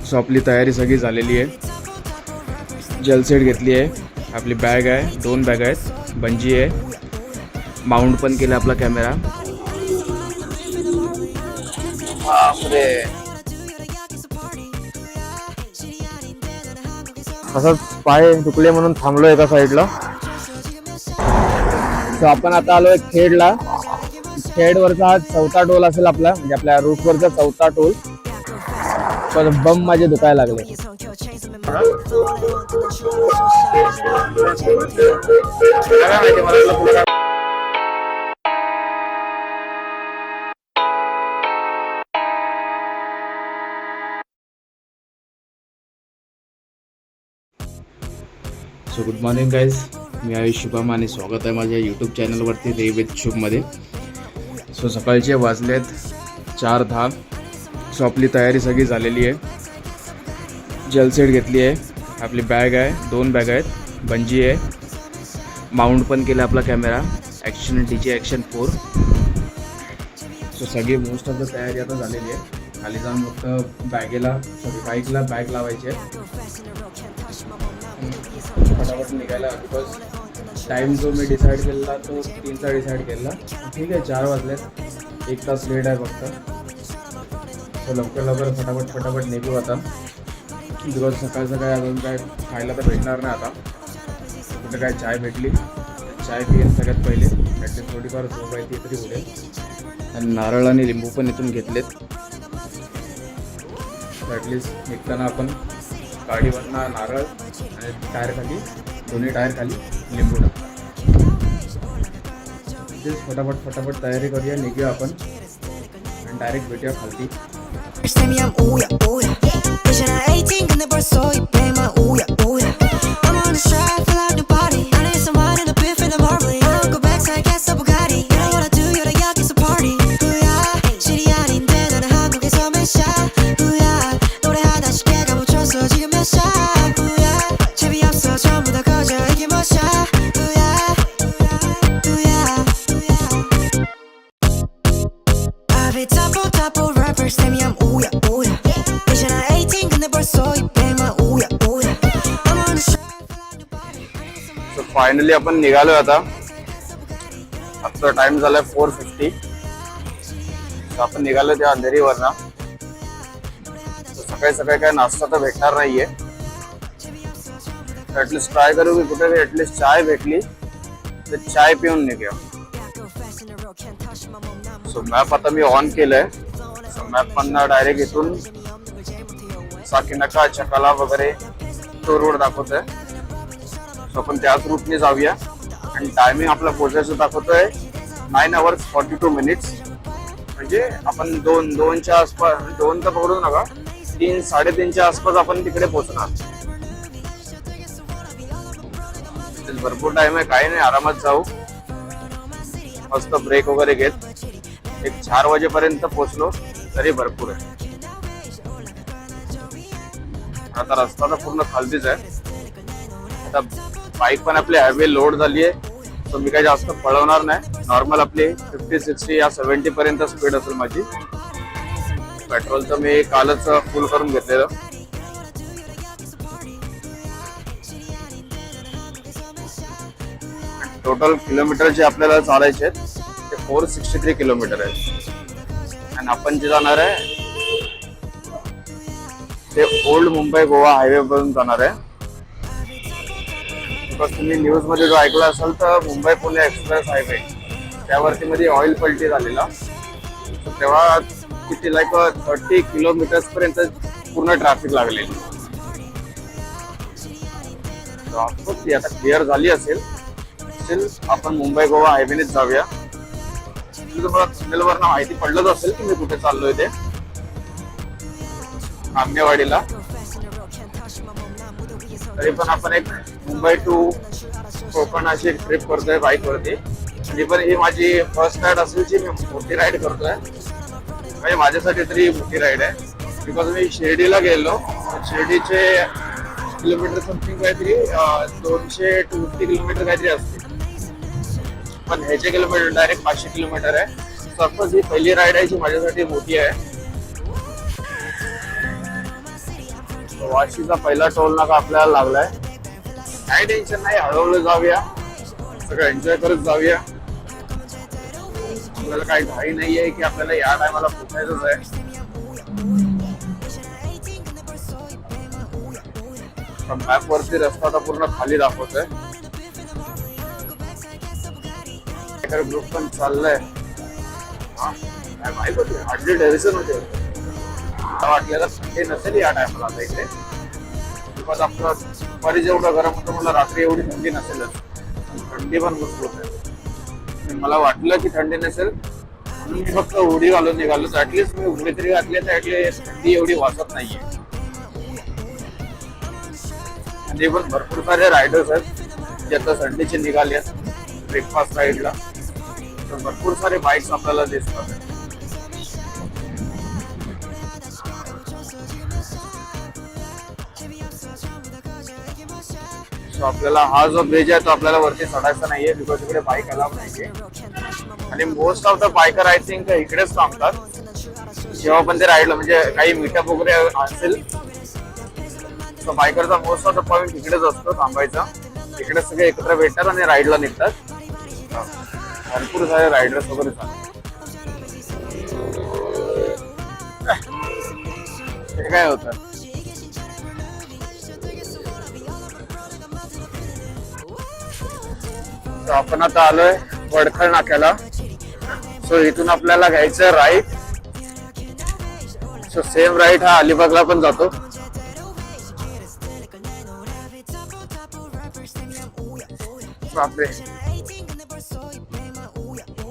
So आपली तयारी सगळी झालेली आहे. जेल सेट घेतली आहे, आपली बॅग आहे, 2 बॅग आहेत, बंजी आहे, माउंट पण केला आपला कॅमेरा. असंच पाय दुखले म्हणून थांबलो एका साईडला. सो आपण आता आलोय खेडला. खेडवरचा हा 4था टोल असेल आपला, म्हणजे आपल्या रूटवरचा 4था टोल. पण बम माझे दुखायला लागले. सो गुड मॉर्निंग गाईज, मी आयुष शुभम आणि स्वागत आहे माझ्या यूट्यूब चॅनलवरती रे विथ शुभमध्ये. सो सकाळचे वाजलेत 4:10. सो आपली तयारी सगळी झालेली आहे. जेल सेट घेतली आहे, आपली बॅग आहे, 2 बॅग आहेत, बंजी आहे, माउंट पण केला आपला camera, action DJI Action 4. So सगळी मोस्ट ऑफ द तयारी आता झालेली आहे. खाली जाऊन फक्त बाईकला बॅग लावायची आहे, फटाफट निघायला. बिकॉज टाईम जो मी डिसाईड केला तो 3चा डिसाईड केला. ठीक आहे, 4 वाजलेत, 1 तास लेट आहे फक्त. सो लवकर फटाफट निघू आता. बिकॉज सकाळी अजून काय खायला तर भेटणार नाही. आता कुठे काय चाय भेटली, चाय पिईन सगळ्यात पहिले. ॲटलीस्ट थोडीफार झोप आहे ती तरी उडेल. आणि नारळ आणि लिंबू पण इथून घेतलेत. ॲटलीस्ट निघताना आपण गाडीवरनं नारळ आणि टायर खाली, दोन्ही टायर खाली लिंबू टाकतो. फटाफट तयारी करूया, निघूया आपण आणि डायरेक्ट भेटूया खालती. फायनली आपण निघालो. आता टाइम झालाय 4:50. आपण निघालो त्या अंधेरीवरनं. सकाळी काय नाश्ता तर भेटणार नाहीये. ऍटलीस्ट ट्राय करू की कुठे ऍटलीस्ट चाय भेटली तर चाय पिऊन निघूया. सो मॅप आता मी ऑन केलंय. सो मॅप मधनं डायरेक्ट इथून साकीनाका, चकाला वगैरे तो रोड दाखवतोय. सो आपण त्याच रूटने जाऊया. आणि टायमिंग आपला पोहोचायचं दाखवतोय 9 hours 42 minutes. म्हणजे आपण 2च्या आसपास, 2 तर पकडू नका, 3-3:30च्या आसपास आपण तिकडे पोहोचणार. भरपूर टाइम आहे, काही नाही, आरामात जाऊ. मस्त ब्रेक वगैरे घेत 4 वाजेपर्यंत पोहोचलो तरी भरपूर आहे. आता रस्ता तर पूर्ण खालतीच आहे. आता बाईक पण आपली हायवे लोड झाली आहे. सो मी काही जास्त पळवणार नाही. नॉर्मल आपली 50-60 या 70 पर्यंत स्पीड असेल माझी. पेट्रोलचं मी कालच फुल करून घेतलेलं. टोटल किलोमीटर जे आपल्याला चालायचे आहेत ते 463 किलोमीटर आहेत. आणि आपण जे जाणार आहे ते ओल्ड मुंबई गोवा हायवे वरून जाणार आहे. तुम्ही न्यूज मध्ये जो ऐकला असेल तर मुंबई पुणे एक्सप्रेस हायवे त्यावरती मध्ये ऑइल पलटी झालेला. तेव्हा किती 30 किलोमीटर्स पर्यंत पूर्ण ट्रॅफिक लागलेली. ती आता क्लिअर झाली असेल. आपण मुंबई गोवा हायवेनेच जाऊया. तुम्हाला थंबनेलवरनं माहिती पडलंच असेल की मी कुठे चाललोय ते, आंबेवाडीला. तरी पण आपण एक मुंबई टू कोकण अशी एक ट्रिप करतोय बाईक वरती. आणि पण ही माझी फर्स्ट राईड असेल जी मी मोठी राईड करतोय. म्हणजे माझ्यासाठी तरी मोठी राईड आहे. बिकॉज मी शिर्डीला गेलो. शिर्डीचे किलोमीटर समथिंग काहीतरी 200-250 किलोमीटर काहीतरी असते. पण ह्याचे किलोमीटर डायरेक्ट 500 किलोमीटर आहे. सपोज ही पहिली राईड आहे जी माझ्यासाठी मोठी आहे. वाशीचा पहिला टोल नाका आपल्याला लागलाय. काही टेन्शन नाही, हळूहळू जाऊया, सगळं एन्जॉय करत जाऊया. आपल्याला काही घाई नाहीये की आपल्याला या टायमाला पोचायचंच आहे. मॅप वरती रस्ता आता पूर्ण खाली दाखवतोय. ग्रुप पण चाललाय. माहित होती हार्डली डेव्हिसन होते. वाटलेलं थंडी नसेल या टायमाला आता इथे. बिकॉज आपलं दुपारी जेवढं गरम होतं मला रात्री एवढी थंडी नसेलच. थंडी पण भरपूर आहे. मला वाटलं की थंडी नसेल म्हणून मी फक्त उडी घालून निघालो. ऍटलीस्ट मी उडी तरी घातली तर ऍटलीस्ट थंडी एवढी वाजत नाहीये. आणि पण भरपूर सारे रायडर्स आहेत जे आता संडेचे निघाले आहेत ब्रेकफास्ट राईडला. तर भरपूर सारे बाईक्स आपल्याला दिसतात. सो आपल्याला हा जो ब्रिज आहे तो आपल्याला वरती चढायचा नाहीये बिकॉज इकडे बाईक अलाव नाहीये. आणि most of the biker I think इकडेच थांबतात जेव्हा पण ते राईडला, म्हणजे काही मीटअप वगैरे असेल तर बायकरचा मोस्ट ऑफ द पॉइंट इकडेच असतो थांबायचा. इकडे सगळे एकत्र भेटतात आणि राईडला निघतात. भरपूर सारे रायडर्स वगैरे हे काय होतं. आपण आता आलोय वडखळ नाक्याला. सो इथून आपल्याला घ्यायचं राईट. सो सेम राईट हा अलिबागला पण जातो. बापरे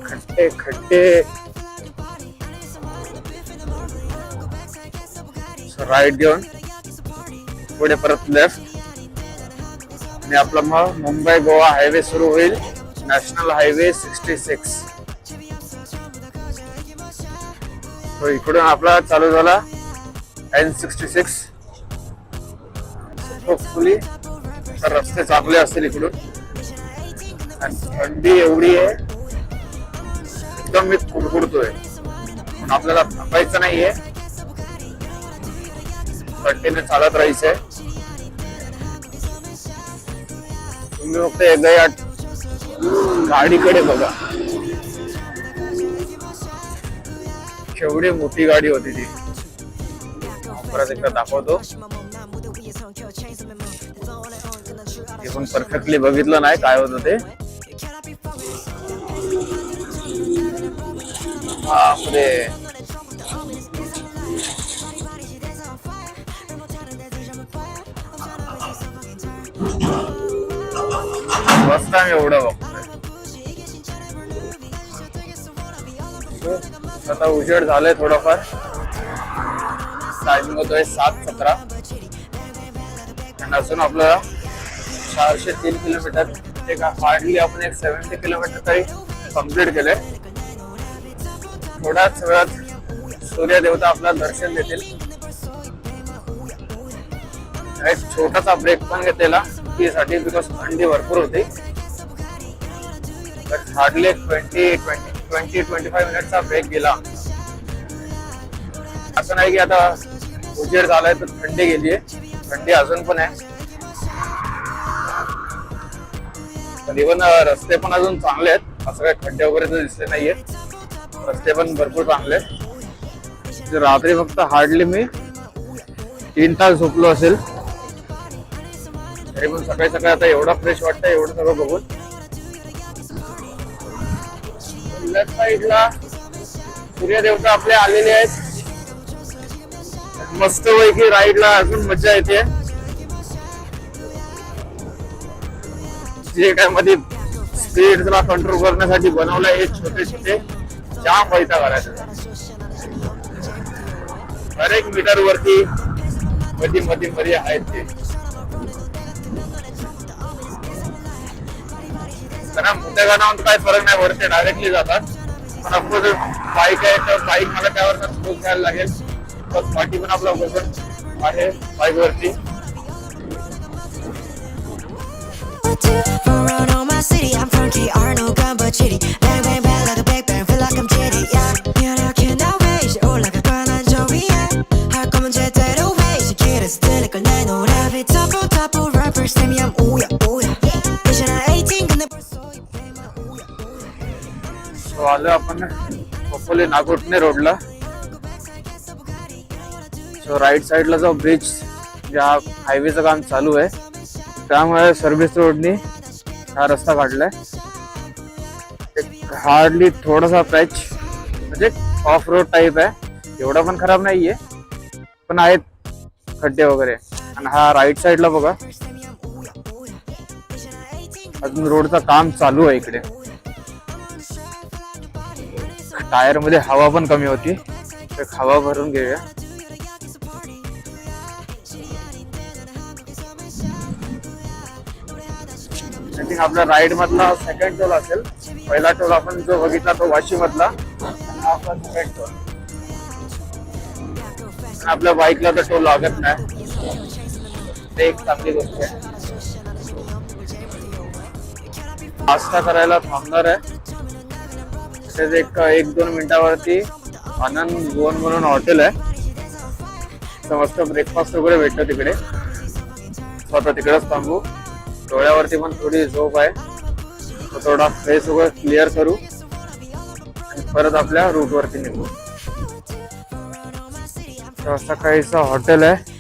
खड्डे खड्डे. राईट घेऊन पुढे परत लेफ्ट आणि आपला मग मुंबई गोवा हायवे सुरू होईल. National highway 66. तो इकडून आपला चालू झाला N66. होपफुली तर रस्ते चांगले असतील इकडून. आणि थंडी एवढी आहे एकदम मी कुडकुडतोय. आपल्याला थांबायचं नाहीये, कंटिन्यू चालत राहायचंय. तुम्ही फक्त एकदा या गाडीकडे बघा, केवढी मोठी गाडी होती ती. परत एकदा दाखवतो. ते पण परफेक्टली बघितलं नाही काय होतं ते. बापरे मस्त आहे एवढं बघतोय. आता उजेड झालंय थोडंफार. टायमिंग होतोय 7:17 आणि अजून आपलं 403 किलोमीटर. ते का हार्डली आपण एक 70 किलोमीटर तरी कम्प्लीट केलंय. थोड्याच वेळात सूर्यदेवता आपल्याला दर्शन देतील. एक छोटासा ब्रेक पण घेतलेला साठी बिकॉज थंडी भरपूर होती. हार्डली 20-25 मिनिटचा ब्रेक गेला. असं नाही की आता उजेड झालाय तर थंडी गेलीये. थंडी अजून पण आहे. पण इव्हन रस्ते पण अजून चांगले आहेत. असं काही खड्डे वगैरे तर दिसले नाहीये. रस्ते पण भरपूर चांगले आहेत. रात्री फक्त हार्डली मी 3 तास झोपलो असेल. तरी पण सकाळी सकाळी आता एवढा फ्रेश वाटतं एवढं सगळं बघून. लेफ्ट साईडला सूर्यदेवता आपले आलेले आहेत. मस्त पैकी राईडला अजून मजा येते. जे काय मध्ये स्पीडला कंट्रोल करण्यासाठी बनवलंय हे छोटे छोटे जाम वैताग करायचं. हर एक मीटर वरती मध्ये आहेत ते. त्यांना मोठ्या गाण्यावर काही फरक नाही, वरती डायरेक्टली जातात. पण ऑफकोर्स बाईक आहे तर बाईक मला त्यावर स्कोप घ्यायला लागेल. पाठी पण आपला वजन आहे बाईक वरती. 스틸리걸 내 노래비 double double rapper 스템이야 오야 오야 이제 나 18 근데 벌써 이 배만 오야 So आलो आपण खोपोली नागोठणे रोडला. सो राईट साईडला जो ब्रिज ज्या हायवेचं काम चालू आहे त्यामुळे सर्व्हिस रोडनी हा रस्ता काढलाय. हार्डली थोडासा पॅच म्हणजे ऑफ रोड टाईप आहे, एवढा पण खराब नाहीये पण आहेत खड्डे वगैरे. आणि हा राईट साईडला बघा अजून रोडचं काम चालू आहे. इकडे टायर मध्ये हवा पण कमी होती, एक हवा भरून घेऊया. आय थिंक आपला राईड मधला सेकंड टोल असेल. पहिला टोल आपण जो बघितला तो वाशी मधला, आपला सेकंड टोल. आपल्या बाईकला तर टोल लागत नाही, ते एक चांगली गोष्ट आहे. नाश्ता करायला थांबणार आहे. तसेच एक दोन मिनिटावरती आनंद भुवन म्हणून हॉटेल आहे, तर मस्त ब्रेकफास्ट वगैरे भेटतो तिकडे. स्वतः तिकडेच थांबू. डोळ्यावरती पण थोडी झोप आहे, तर थोडा फेस वगैरे क्लिअर करू आणि परत आपल्या रूट वरती निघू. सकाळीचं हॉटेल आहे.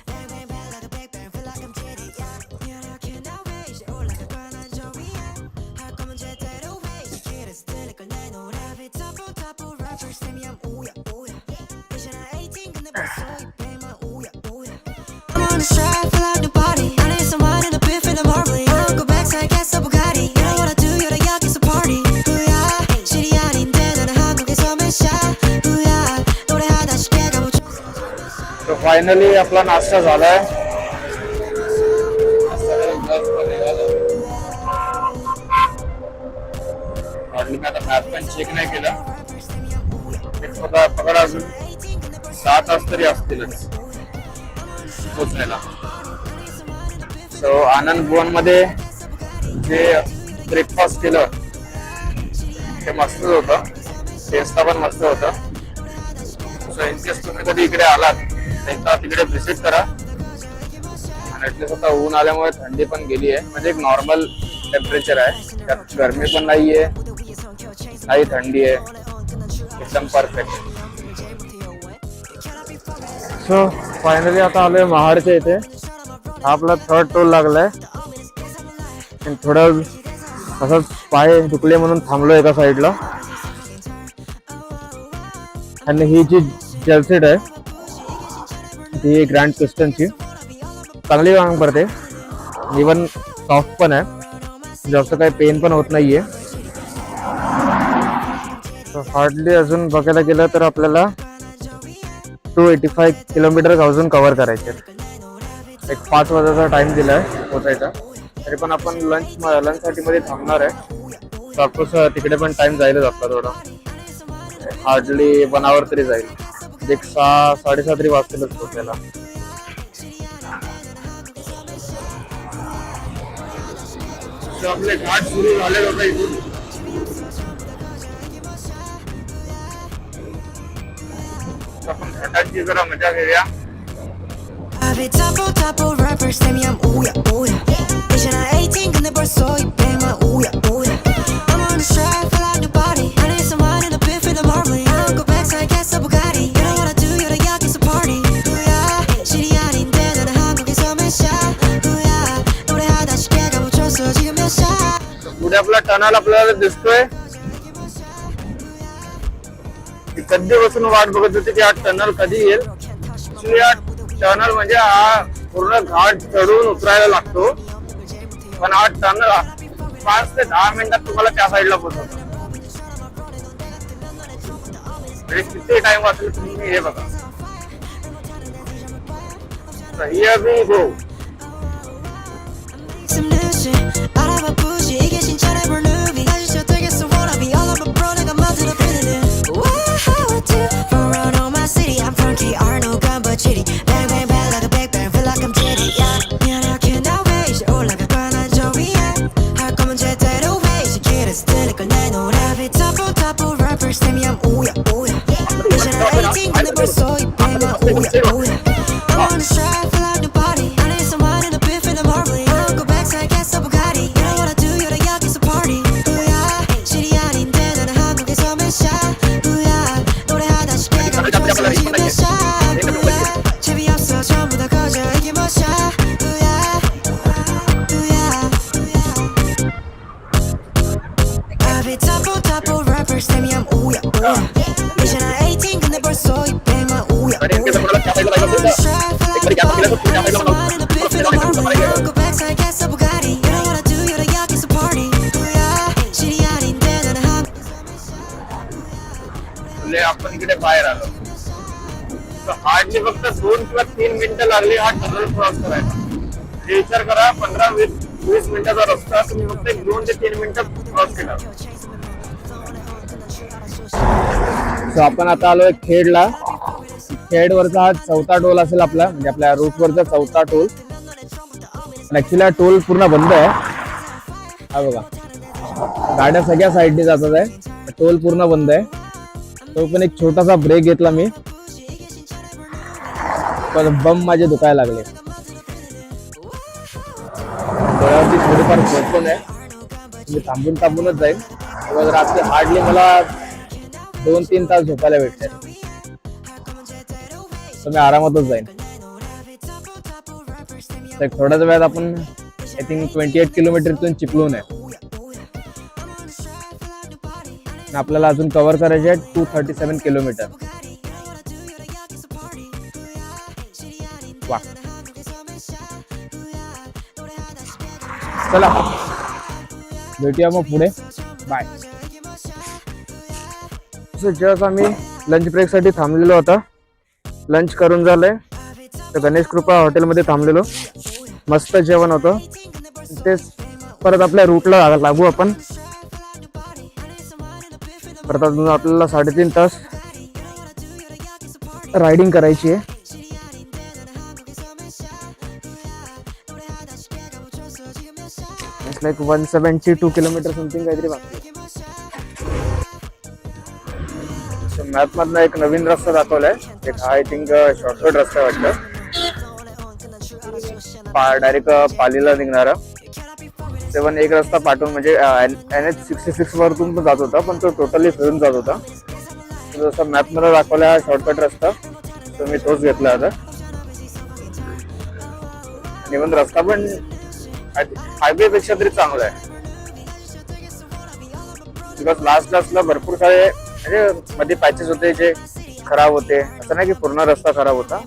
on the stride, fill out the body. I need some wine and a bit for the marbling. I don't go back, so I guess a Bugatti. You know what I do, you're the yuck, it's a party. Booyah, shitty 아닌데 나는 한국에서 맨샤. Booyah, 노래하다 쉽게 가보자. तो finally आपला नाश्ता झालाय. मी आता map पण check नाही केला. पकड अजून 7 तास तरी असतीलच पोचण्याला. सो आनंद भुवन मध्ये जे ब्रेकफास्ट केलं ते मस्तच होतं, टेस्टला पण मस्त होतं. सो इनकेस तुम्ही कधी इकडे आलात एकदा तिकडे व्हिजिट करा. आणि ऍटलीस्ट आता ऊन आल्यामुळे थंडी पण गेली आहे, म्हणजे एक नॉर्मल टेम्परेचर आहे, त्यात गरमी पण नाहीये नाही थंडी आहे, एकदम परफेक्ट. सो फायनली आता आलोय महाडच्या इथे. हा आपला 3rd टोल लागलाय. थोडं असंच पाय दुखले म्हणून थांबलो एका साईडला. आणि ही जी जेलसीट आहे ती ग्रँड पिस्टनची चांगली काम करते. इवन सॉफ्ट पण आहे, जास्त काही पेन पण होत नाहीये. हार्डली अजून बघायला गेलं तर आपल्याला 285 किलोमीटर अजून कव्हर करायचे. एक 5 वाजता टाइम दिलाय पोचायचा. तरी पण आपण लंच साठी मध्ये थांबणार आहे. ऑफकोर्स तिकडे पण टाइम जायला आपला थोडा, हार्डली 1 आवर तरी जाईल. एक 6-6:30 तरी वाजतीलच पोचायला. आपले घाट सुरू झाले होते इथून. आपण घाटाची जरा मजा घेऊया. double double rapper 스템이야 오야 오야 이제 나 18 근데 벌써 이 배만 오야 오야 I'm on the stride, fill out the body. I need some wine and a bit for the marbling. I don't go back, so I guess a Bugatti. You know what I do, you're the yuck, it's a party. Booyah, shitty 아닌데 나는 한국에서 맨샤. Booyah, 노래하다 쉽게 가보쳤어 지금 몇 샷. पुढे आपला tunnel आपल्याला दिसतोय. कधी बसून वाट बघत होती की हा टनल कधी येईल. ऍक्च्युली हा टनल म्हणजे हा पूर्ण घाट चढून उतरायला लागतो, पण हा टनल 5 ते 10 मिनिटात तुम्हाला त्या साईडला पोहोचवतो. म्हणजे किती टाइम वाचेल तुम्ही हे बघा. Here we go. Some new shit, 알아봐 부시 이게 진짜래 movie. 다시 시작되겠어 wanna be all of my bro 내가 만든 a feeling. Wow, how I do for around all my city. I'm funky, Arno gun but chitty. Bang bang bang like a big bang, feel like I'm Diddy. Yeah, 미안해 I can't now wait. 이제 올라갈 거야 난 저기 할 거면 제대로 해. 이제 길에서 들릴걸 내 노래비 double double rapper 스템이야 오야 오야 이제 나 18 근데 벌써 이 배만 오야 오야 I'm on the stride, fill out the body. someone in a bit for the harmony. Go back to get some Bugatti. You know what I do, you're the yak, it's a party. Yeah, shitty 아닌데 나는 한 आपण इकडे बाहेर आलो तर hardly फक्त 2 किंवा 3 मिनिटं लागली हा टनल क्रॉस करायला. विचार करा 15-20 मिनिटाचा रस्ता तुम्ही फक्त 2 ते 3 मिनिटात क्रॉस केला. सो आपण आता आलोय खेडला. खेडवरचा हा 4था टोल असेल आपला, म्हणजे आपल्या रूटवरचा 4था टोल. ऍक्च्युली हा टोल पूर्ण बंद आहे. हा बघा गाड्या सगळ्या साईडने जातात आहे. टोल पूर्ण बंद आहे. तो पण एक छोटासा ब्रेक घेतला मी, पण बम माझे दुखायला लागले. डोळ्यावरती थोडीफार झोप पण आहे. मी थांबून थांबूनच जाईल. तेव्हा रात्री हार्डली मला 2-3 तास झोपायला भेटते. तर मी आरामातच जाईन. तर थोड्याच वेळात आपण आय थिंक 28 किलोमीटरतून चिपळूण आहे. आपल्याला अजून कव्हर करायचे आहे 237 किलोमीटर. वा चला भेटूया मग पुढे. बाय. जस्ट आम्ही लंच ब्रेक साठी थांबलेलो होता. लंच करून झालंय तर गणेश कृपा हॉटेलमध्ये थांबलेलो. मस्त जेवण होतं. तेच परत आपल्या रूटला लागू आपण. परत अजून आपल्याला 3.5 तास रायडिंग करायची आहे. लाईक 172 किलोमीटर समथिंग काहीतरी बाकी. मॅप मधनं एक नवीन रस्ता दाखवलाय. एक आय थिंक शॉर्टकट रस्ता वाटतं. डायरेक्ट पालीला निघणारा. 7 एक रस्ता पाठवून म्हणजे NH66 वरतून पण जात होता, पण तो टोटली फिरून जात होता. जसं मॅप मध्ये दाखवला हा शॉर्टकट रस्ता, तो मी तोच घेतला आता. इव्हन रस्ता पण हायवे पेक्षा तरी चांगला आहे. बिकॉज लास्टला भरपूर सारे म्हणजे मध्ये पॅचेस होते जे खराब होते. असं नाही की पूर्ण रस्ता खराब होता.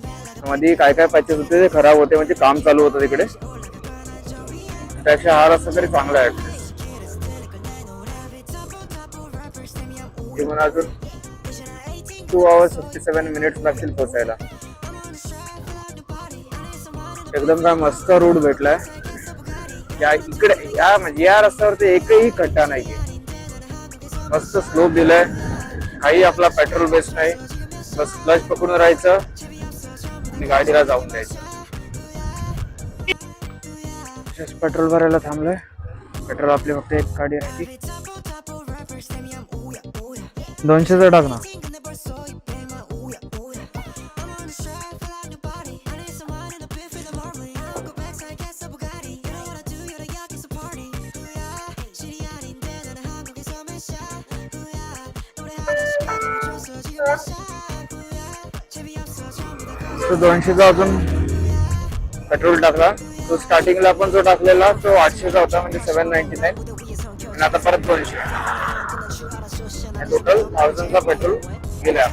मध्ये काय काय पॅचेस होते ते खराब होते, म्हणजे काम चालू होतं तिकडे. त्यापेक्षा हा रस्ता तरी चांगला आहे. इव्हन अजून 2 hours 57 minutes लागतील पोहोचायला. एकदम काय मस्त रूट भेटलाय. या इकडे म्हणजे या रस्त्यावरती एकही खड्डा नाहीये. मस्त स्लोप दिलाय. काही आपला पेट्रोल बेस्ट नाही. बस क्लच पकडून राहायचं आणि गाडीला जाऊन द्यायचं. पेट्रोल भरायला थांबलोय. पेट्रोल आपली फक्त एक गाडी राहिली. 200चं टाक ना. तो 200चा अजून पेट्रोल टाकला. तो स्टार्टिंगला पण जो टाकलेला तो 800चा होता, म्हणजे 799. आणि आता परत 200. टोटल 1000चा पेट्रोल गेला.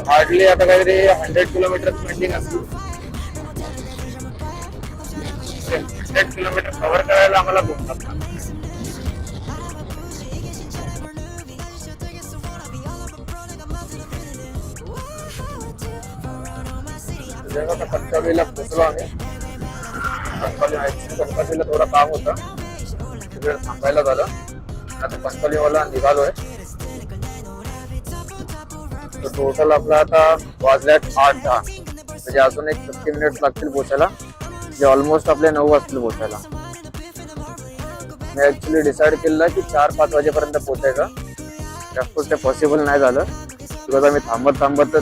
हार्डली आता काहीतरी 100 किलोमीटर पेंडिंग असतील. 100 किलोमीटर कव्हर करायला आम्हाला खूप लागतात. पंचवलीला पोहोचलो आम्ही. पंचवलीला थोडं काम होतं, तिकडे थांबायला झालं. आता पंचवलीवाला निघालोय. टोटल आपला आता वाजल्यात 8-10, म्हणजे अजून एक 50 मिनिट्स लागतील पोहोचायला. जे ऑलमोस्ट आपले 9 वाजतील पोहोचायला. मी ऍक्च्युली डिसाईड केलेलं की 4-5 वाजेपर्यंत पोहोचायचं. ऑफकोर्स ते पॉसिबल नाही झालं, बिकॉज आम्ही थांबत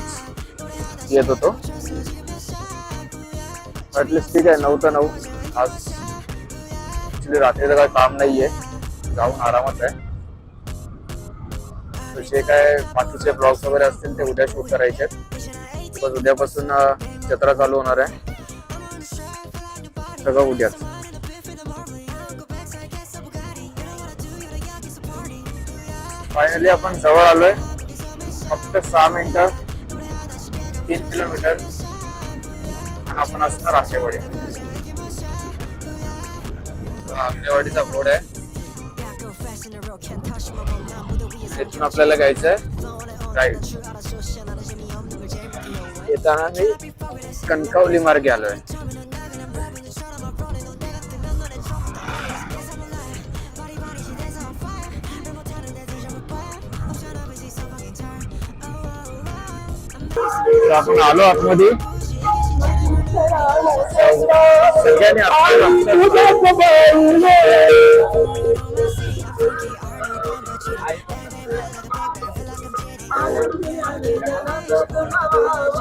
येत होतो. ऍटलिस्ट ठीक आहे, 9 ते 9. आज ऍक्च्युली रात्रीचं काही काम नाहीये, जाऊन आरामात आहे. जे काय बाकीचे ब्लॉग्स वगैरे असतील ते उद्या शूट करायचे आहेत. बिकॉज उद्यापासून जत्रा चालू होणार आहे. सगळं उद्याच. फायनली आपण जवळ आलोय. फक्त 6 मिनिटं 3 किलोमीटर आणि आपण असणार आशेवाडी. आंबेवाडीचा बोर्ड आहे. इथून आपल्याला घ्यायचंय राईट. येताना मी कणकवली मार्गे आलोय. तर आपण आलो आतमध्ये. सगळ्यांनी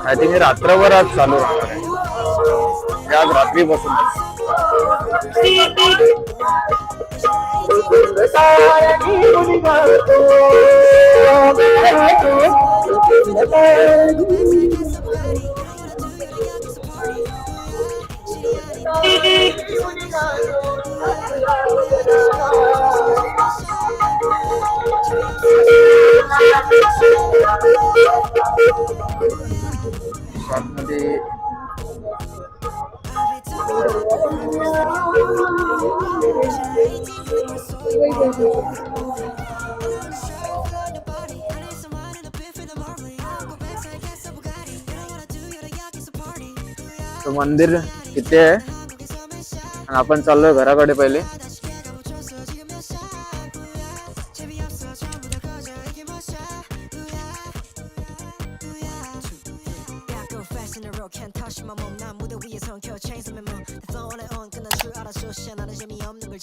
आय थिंक रात्रभर आज चालू राहणार आहे. आज रात्री बसूनच. आतमध्ये तो मंदिर किती आहे आणि आपण चाललोय घराकडे पहिले. Can't touch my mom. 난 무대 위에 서 켜 chains in my mouth. The phone on 끝난 줄 알아. 쇼시 나는 재미없는 걸